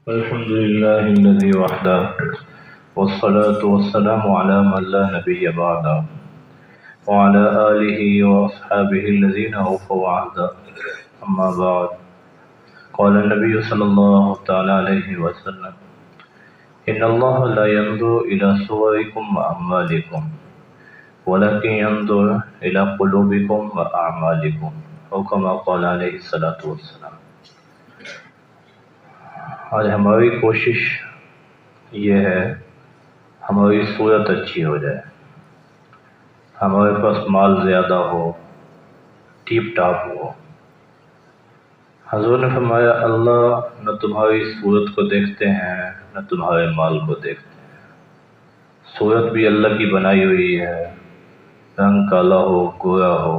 الحمد لله الذي وحده والصلاة والسلام على من لا نبي بعده وعلى آله وأصحابه الذين أوفوا عهدا. أما بعد، قال النبي صلى الله تعالى عليه وسلم: إن الله لا ينظر إلى صوركم وأعمالكم ولكن ينظر إلى قلوبكم وأعمالكم، أو كما قال عليه الصلاة والسلام. آج ہماری کوشش یہ ہے ہماری صورت اچھی ہو جائے، ہمارے پاس مال زیادہ ہو، ٹیپ ٹاپ ہو. حضور نے فرمایا اللہ نہ تمہاری صورت کو دیکھتے ہیں نہ تمہارے مال کو دیکھتے ہیں. صورت بھی اللہ کی بنائی ہوئی ہے، رنگ کالا ہو گورا ہو،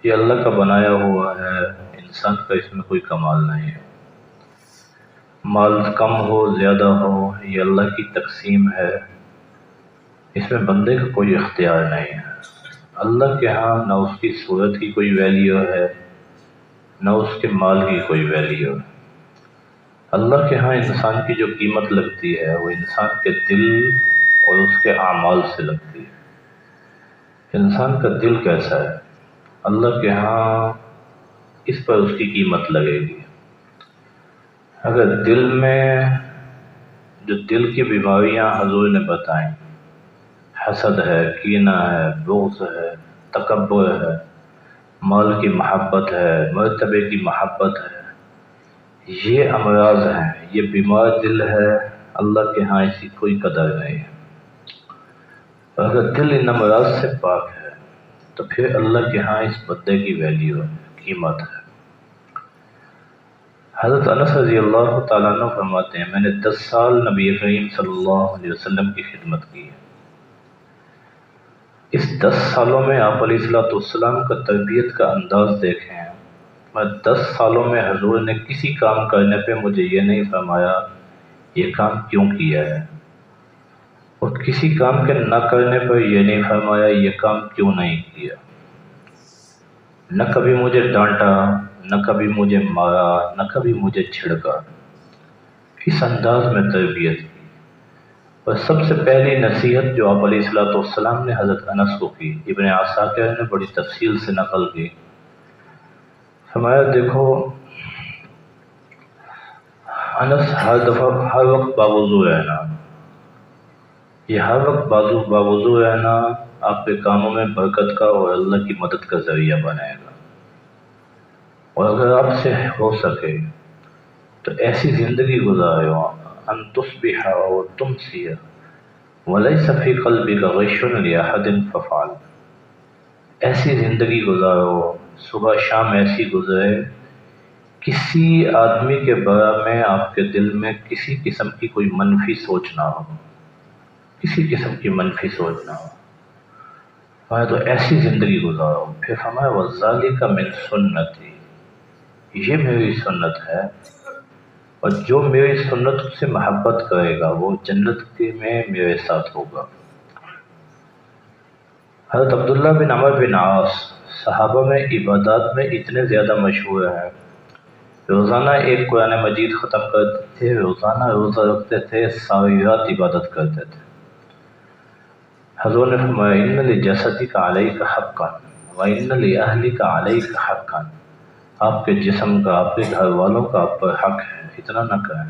یہ اللہ کا بنایا ہوا ہے، انسان کا اس میں کوئی کمال نہیں ہے. مال کم ہو زیادہ ہو یہ اللہ کی تقسیم ہے، اس میں بندے کا کوئی اختیار نہیں ہے. اللہ کے ہاں نہ اس کی صورت کی کوئی ویلیو ہے نہ اس کے مال کی کوئی ویلیو ہے. اللہ کے ہاں انسان کی جو قیمت لگتی ہے وہ انسان کے دل اور اس کے اعمال سے لگتی ہے. انسان کا دل کیسا ہے اللہ کے ہاں اس پر اس کی قیمت لگے گی. اگر دل میں جو دل کی بیماریاں حضور نے بتائیں، حسد ہے، کینہ ہے، بغض ہے، تکبر ہے، مال کی محبت ہے، مرتبے کی محبت ہے، یہ امراض ہیں، یہ بیمار دل ہے. اللہ کے ہاں اس کی کوئی قدر نہیں ہے. اور اگر دل ان امراض سے پاک ہے تو پھر اللہ کے ہاں اس بندے کی ویلیو ہے، قیمت ہے. حضرت انس رضی اللہ تعالیٰ عنہ فرماتے ہیں میں نے 10 سال نبی کریم صلی اللہ علیہ وسلم کی خدمت کی ہے. اس 10 سالوں میں آپ علیہ السلام کا تربیت کا انداز دیکھیں. میں 10 سالوں میں حضور نے کسی کام کرنے پہ مجھے یہ نہیں فرمایا یہ کام کیوں کیا ہے، اور کسی کام کے نہ کرنے پر یہ نہیں فرمایا یہ کام کیوں نہیں کیا. نہ کبھی مجھے ڈانٹا، نہ کبھی مجھے مارا، نہ کبھی مجھے چھڑکا. اس انداز میں تربیت کی. اور سب سے پہلی نصیحت جو آپ علیہ السلام نے حضرت انس کو کی، ابن عساکر نے بڑی تفصیل سے نقل کی. فرمایا دیکھو انس ہر وقت باوضو رہنا، یہ ہر وقت باوضو رہنا آپ کے کاموں میں برکت کا اور اللہ کی مدد کا ذریعہ بنائے گا. اور اگر آپ سے ہو سکے تو ایسی زندگی گزارو ان تصبح و تمسی ولیس فی قلبک غش لأحد ففعل. ایسی زندگی گزارو، صبح شام ایسی گزرے کسی آدمی کے بارے میں آپ کے دل میں کسی قسم کی کوئی منفی سوچ نہ ہو، کسی قسم کی منفی سوچ نہ ہو. تو ایسی زندگی گزارو. پھر فرمایا وذالک من سنتی، یہ میری سنت ہے، اور جو میری سنت سے محبت کرے گا وہ جنت میں میرے ساتھ ہوگا. حضرت عبداللہ بن عمر بن عاص صحابہ میں عبادات میں اتنے زیادہ مشہور ہیں، روزانہ ایک قرآن مجید ختم کرتے تھے، روزانہ روزہ رکھتے تھے، ساری رات عبادت کرتے تھے. حضور نے فرمایا ان لجسدک علیک حقا وان لأہلک علیک حقا. آپ کے جسم کا، آپ کے گھر والوں کا آپ پر حق ہے، اتنا نہ کریں.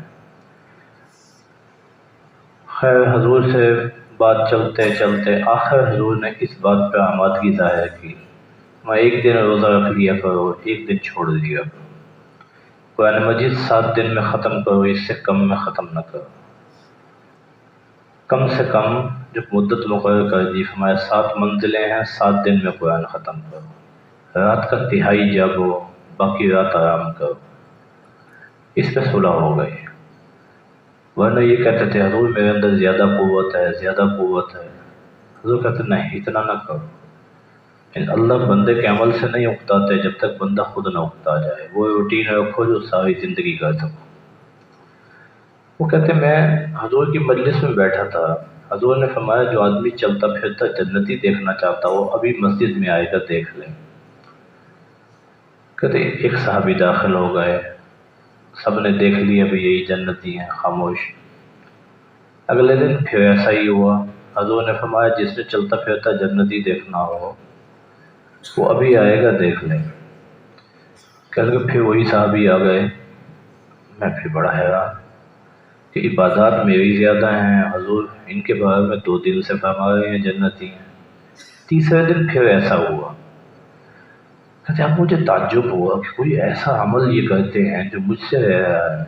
خیر حضور سے بات چلتے چلتے آخر حضور نے اس بات پہ آمادگی ظاہر کی میں ایک دن روزہ رکھ لیا کرو، ایک دن چھوڑ دیا کرو. قرآن مجید 7 دن میں ختم کرو، اس سے کم میں ختم نہ کرو. کم سے کم جو مدت مقرر کر دی فرمایا 7 منزلیں ہیں، 7 دن میں قرآن ختم کرو. رات کا تہائی جاگو، باقی رات آرام کرو. اس پہ صلح ہو گئی. ورنہ یہ کہتے تھے حضور میرے اندر زیادہ قوت ہے، زیادہ قوت ہے. حضور کہتے نہیں اتنا نہ کرو. اللہ بندے کے عمل سے نہیں اکتاتے جب تک بندہ خود نہ اکتا جائے. وہ روٹین رکھو جو ساری زندگی کر سکو. وہ کہتے میں حضور کی مجلس میں بیٹھا تھا، حضور نے فرمایا جو آدمی چلتا پھرتا جنتی دیکھنا چاہتا وہ ابھی مسجد میں آئے گا دیکھ لیں. کہتے ایک صحابی داخل ہو گئے، سب نے دیکھ لیا بھی یہی جنتی ہیں، خاموش۔ اگلے دن پھر ایسا ہی ہوا۔ حضور نے فرمایا جس نے چلتا پھرتا جنتی دیکھنا ہو وہ ابھی آئے گا، دیکھ لیں۔ کہنے لگے پھر وہی صحابی آ گئے۔ میں پھر بڑا حیران کہ عبادات میری زیادہ ہیں، حضور ان کے بارے میں 2 دن سے فرما رہے ہیں جنتی ہیں۔ تیسرے دن پھر ایسا ہوا۔ کہتے اب مجھے تعجب ہوا کہ کوئی ایسا عمل یہ کرتے ہیں جو مجھ سے رہ رہا ہے،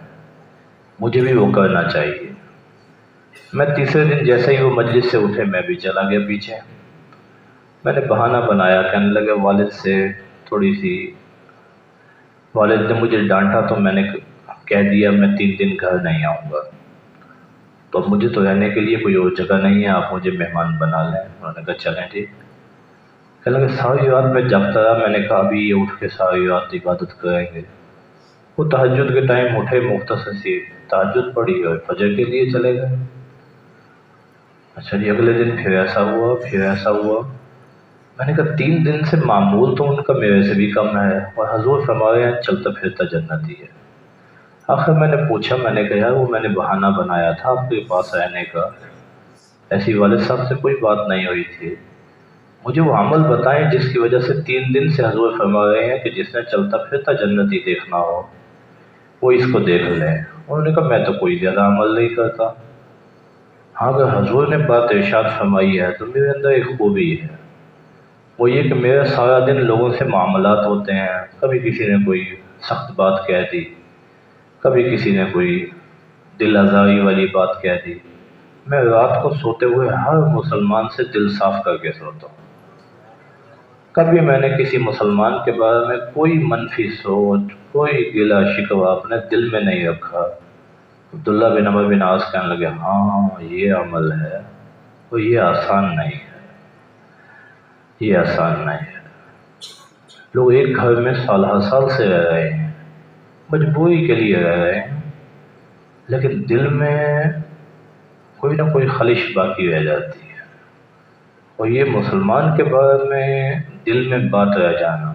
مجھے بھی وہ کرنا چاہیے۔ میں تیسرے دن جیسے ہی وہ مجلس سے اٹھے میں بھی چلا گیا پیچھے۔ میں نے بہانہ بنایا، کہنے لگا والد سے تھوڑی سی، والد نے مجھے ڈانٹا تو میں نے کہہ دیا میں 3 دن گھر نہیں آؤں گا، تو اب مجھے تو رہنے کے لیے کوئی اور جگہ نہیں ہے، آپ مجھے مہمان بنا لیں۔ انہوں نے کہا چلیں ٹھیک۔ کہنے لگے ساری رات میں جاگتا رہا۔ میں نے کہا ابھی یہ اٹھ کے ساری رات عبادت کریں گے؟ وہ تہجد کے ٹائم اٹھے، مختصر سی تہجد پڑھی اور فجر کے لیے چلے گئے۔ اچھا جی، اگلے دن پھر ایسا ہوا، پھر ایسا ہوا۔ میں نے کہا 3 دن سے معمول تو ان کا میرے سے بھی کم ہے، اور حضور فرما رہے ہیں چلتا پھرتا جنتی ہے۔ آخر میں نے پوچھا، میں نے کہا یار وہ میں نے بہانہ بنایا تھا آپ کے پاس رہنے کا، ایسی والد صاحب سے کوئی بات نہیں ہوئی تھی، مجھے وہ عمل بتائیں جس کی وجہ سے 3 دن سے حضور فرما رہے ہیں کہ جس نے چلتا پھرتا جنتی دیکھنا ہو وہ اس کو دیکھ لیں۔ انہوں نے کہا میں تو کوئی زیادہ عمل نہیں کرتا، ہاں اگر حضور نے بات ارشاد فرمائی ہے تو میرے اندر ایک خوبی ہے، وہ یہ کہ میرا سارا دن لوگوں سے معاملات ہوتے ہیں، کبھی کسی نے کوئی سخت بات کہہ دی، کبھی کسی نے کوئی دل آزاری والی بات کہہ دی، میں رات کو سوتے ہوئے ہر مسلمان سے دل صاف کر کے سوتا ہوں۔ کبھی میں نے کسی مسلمان کے بارے میں کوئی منفی سوچ، کوئی گلہ شکوہ اپنے دل میں نہیں رکھا۔ عبداللہ بن عمر بن عاص کہنے لگے ہاں یہ عمل ہے، اور یہ آسان نہیں ہے، یہ آسان نہیں ہے۔ لوگ ایک گھر میں سالہ سال سے رہ رہے ہیں، مجبوری کے لیے رہ رہے ہیں، لیکن دل میں کوئی نہ کوئی خلش باقی رہ جاتی ہے، اور یہ مسلمان کے بارے میں دل میں بات رہ جانا،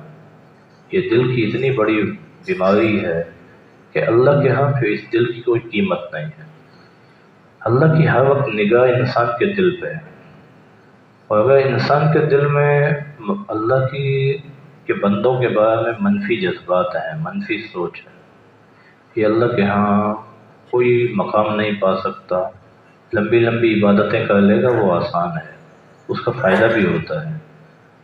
یہ دل کی اتنی بڑی بیماری ہے کہ اللہ کے ہاں پھر اس دل کی کوئی قیمت نہیں ہے۔ اللہ کی ہر وقت نگاہ انسان کے دل پہ ہے، اور اگر انسان کے دل میں اللہ کے بندوں کے بارے میں منفی جذبات ہیں، منفی سوچ ہے، یہ اللہ کے ہاں کوئی مقام نہیں پا سکتا۔ لمبی لمبی عبادتیں کر لے گا وہ آسان ہے، اس کا فائدہ بھی ہوتا ہے،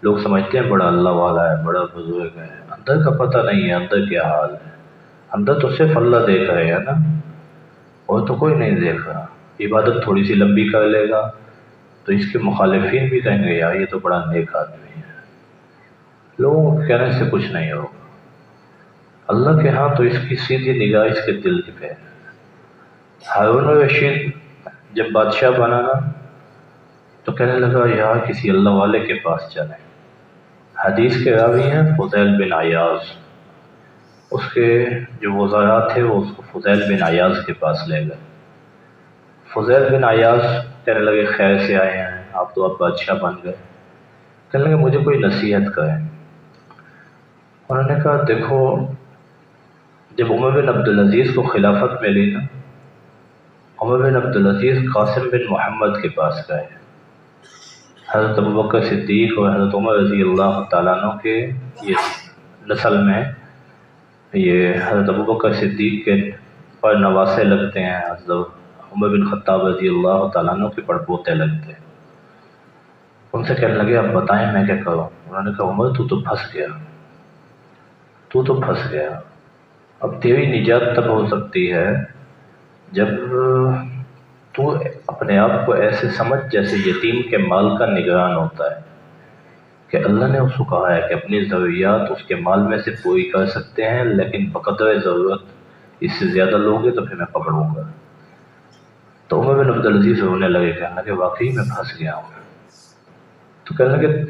لوگ سمجھتے ہیں بڑا اللہ والا ہے، بڑا بزرگ ہے، اندر کا پتہ نہیں ہے اندر کیا حال ہے۔ اندر تو صرف اللہ دیکھ رہے ہیں نا، اور تو کوئی نہیں دیکھ رہا۔ عبادت تھوڑی سی لمبی کر لے گا تو اس کے مخالفین بھی کہیں گے یار یہ تو بڑا نیک آدمی ہے، لوگوں کے کہنے سے کچھ نہیں ہوگا۔ اللہ کے ہاں تو اس کی سیدھی نگاہ اس کے دل پہ ہے۔ ہارون الرشید جب بادشاہ بنا نا تو کہنے لگا یار کسی اللہ والے کے پاس چلیں۔ حدیث کے راوی ہیں فضیل بن عیاض، اس کے جو وزراء تھے وہ اس کو فضیل بن عیاض کے پاس لے گئے۔ فضیل بن عیاض کہنے لگے خیر سے آئے ہیں آپ تو اب بادشاہ بن گئے، کہنے لگے مجھے کوئی نصیحت کریں۔ انہوں نے کہا دیکھو جب عمر بن عبدالعزیز کو خلافت ملی نا، عمر بن عبدالعزیز قاسم بن محمد کے پاس گئے، حضرت ابوبکر صدیق اور حضرت عمر رضی اللہ تعالیٰ عنہ کے یہ نسل میں یہ حضرت ابوبکر صدیق کے پر نواسے لگتے ہیں، حضرت عمر بن خطاب رضی اللہ تعالیٰ عنہ کے پڑپوتے لگتے ہیں۔ ان سے کہنے لگے اب بتائیں میں کیا کروں؟ انہوں نے کہا عمر تو پھنس گیا، تو پھنس گیا، اب تیری نجات تب ہو سکتی ہے جب تو اپنے آپ کو ایسے سمجھ جیسے یتیم کے مال کا نگران ہوتا ہے، کہ اللہ نے اس کو کہا ہے کہ اپنی ضروریات اس کے مال میں سے پوری کر سکتے ہیں، لیکن بقدر ضرورت اس سے زیادہ لوگے تو پھر میں پکڑوں گا۔ تو عمر بن عبدالعزیز رونے لگے، کہنے لگے واقعی میں پھنس گیا ہوں۔ تو کہنے لگے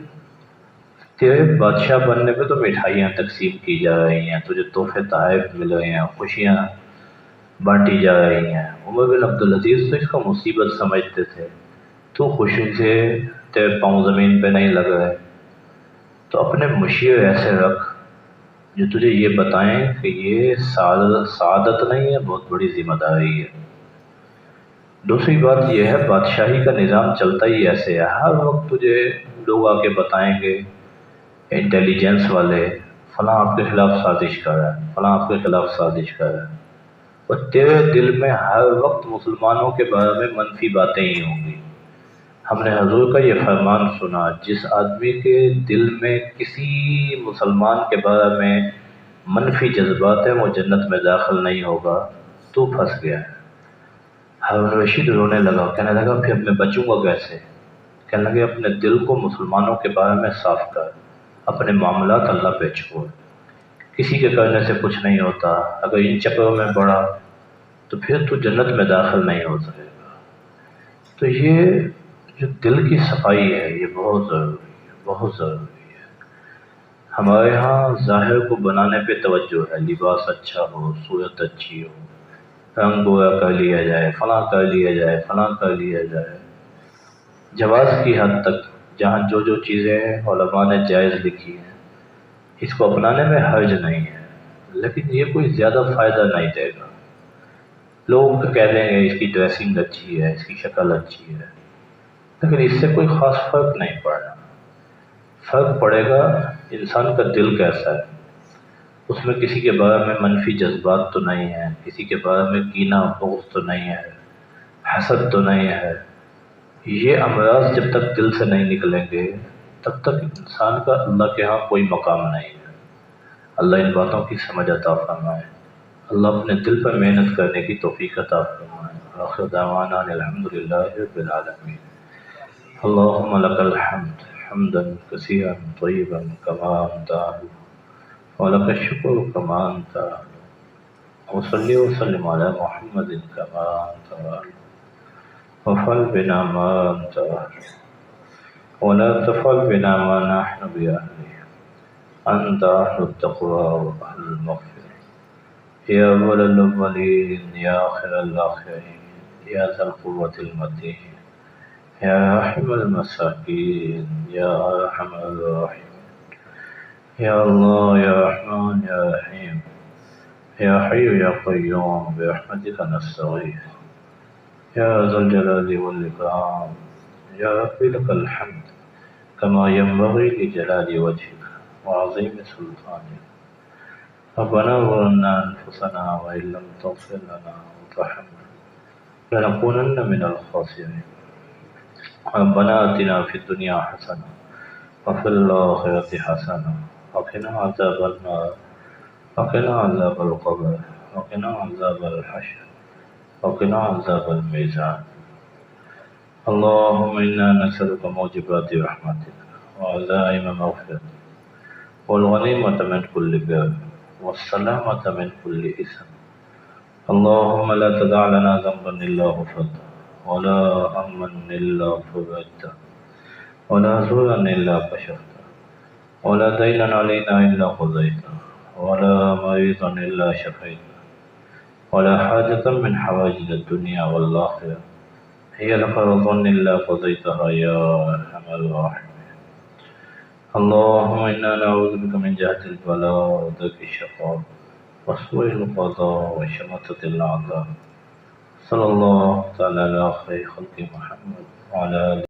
تیرے بادشاہ بننے پہ تو مٹھائیاں تقسیم کی جا رہی ہیں، تجھے تحفے تحائف مل رہے ہیں، خوشیاں بانٹی جا رہی ہیں، عمر بن عبدالعزیز تو اس کو مصیبت سمجھتے تھے، تو خوشی سے تیرے پاؤں زمین پہ نہیں لگ رہے، تو اپنے مشیر ایسے رکھ جو تجھے یہ بتائیں کہ یہ سعادت نہیں ہے، بہت بڑی ذمہ داری ہے۔ دوسری بات یہ ہے، بادشاہی کا نظام چلتا ہی ایسے ہے، ہر وقت تجھے لوگ آ کے بتائیں گے، انٹیلیجنس والے، فلاں آپ کے خلاف سازش کر رہا ہے، فلاں آپ کے خلاف سازش کر رہا ہے، اور تیرے دل میں ہر وقت مسلمانوں کے بارے میں منفی باتیں ہی ہوں گی۔ ہم نے حضور کا یہ فرمان سنا، جس آدمی کے دل میں کسی مسلمان کے بارے میں منفی جذبات ہیں وہ جنت میں داخل نہیں ہوگا، تو پھنس گیا ہے۔ ہارون رشید رونے لگا، کہنے لگا پھر میں بچوں گا کیسے؟ کہنے لگے اپنے دل کو مسلمانوں کے بارے میں صاف کر، اپنے معاملات اللہ پہ چھوڑ، کسی کے کرنے سے کچھ نہیں ہوتا، اگر ان چکروں میں پڑا تو پھر تو جنت میں داخل نہیں ہو سکے گا۔ تو یہ جو دل کی صفائی ہے یہ بہت ضروری ہے، بہت ضروری ہے۔ ہمارے ہاں ظاہر کو بنانے پہ توجہ ہے، لباس اچھا ہو، صورت اچھی ہو، رنگ گویا کر لیا جائے، فلاں کر لیا جائے، فلاں کر لیا جائے، جواز کی حد تک جہاں جو جو چیزیں علماء نے جائز لکھی ہیں اس کو اپنانے میں حرج نہیں ہے، لیکن یہ کوئی زیادہ فائدہ نہیں دے گا۔ لوگ کہہ دیں گے اس کی ڈریسنگ اچھی ہے، اس کی شکل اچھی ہے، لیکن اس سے کوئی خاص فرق نہیں پڑنا۔ فرق پڑے گا انسان کا دل کیسا ہے، اس میں کسی کے بارے میں منفی جذبات تو نہیں ہیں، کسی کے بارے میں کینہ بغض تو نہیں ہے، حسد تو نہیں ہے۔ یہ امراض جب تک دل سے نہیں نکلیں گے تب تک انسان کا اللہ کے ہاں کوئی مقام نہیں ہے۔ اللہ ان باتوں کی سمجھ عطا فرمائے، اللہ اپنے دل پر محنت کرنے کی توفیق عطا فرمائے۔ آخر دعوانا الحمدللہ رب العالمین۔ اللہم لک الحمد حمدا کثیرا طیبا کما انت اہل، ولک الشکر کما انت اہل، وصلی وسلم علی محمد کما انت اہل، وفعل بنا ما انت اہل، ولا تفعل بنا ما نحن بأهله، أنت أهل التقوى وأهل المغفرة، يا أول الأولين يا آخر الآخرين يا ذا القوة المتين يا رحم المساكين يا أرحم الراحمين، يا الله يا رحمن يا رحيم يا حي يا قيوم برحمتك نستغيث، يا ذا الجلال والإكرام يا رب لك الحمد كما ينبغي لجلال وجهك وعظيم سلطانك، ربنا ظلمنا أنفسنا وإن لم تغفر لنا وترحمنا لنكونن من الخاسرين، ربنا آتنا في الدنيا حسنة وفي الآخرة حسنة وقنا عذاب النار وقنا عذاب القبر وقنا عذاب الحشر وقنا عذاب الميزان، اللهم إنا نسألك موجبات رحمتك وعزائم مغفرتك والغنيمة من كل بر والسلامة من كل إثم، اللهم لا تدع لنا ذنبا إلا غفرته ولا هما إلا فرجته ولا زورا إلا كشفته ولا دينا علينا إلا قضيته ولا مريضا إلا شفيته ولا حاجة من حوائج الدنيا والآخرة هي لك رضا إلا قضيتها يا أرحم الراحمين، اللهم إنا نعوذ بك من جهد البلاء ودرك الشقاء وسوء القضاء وشماتة الأعداء، صلى الله تعالى على خير خلق محمد وعلى آله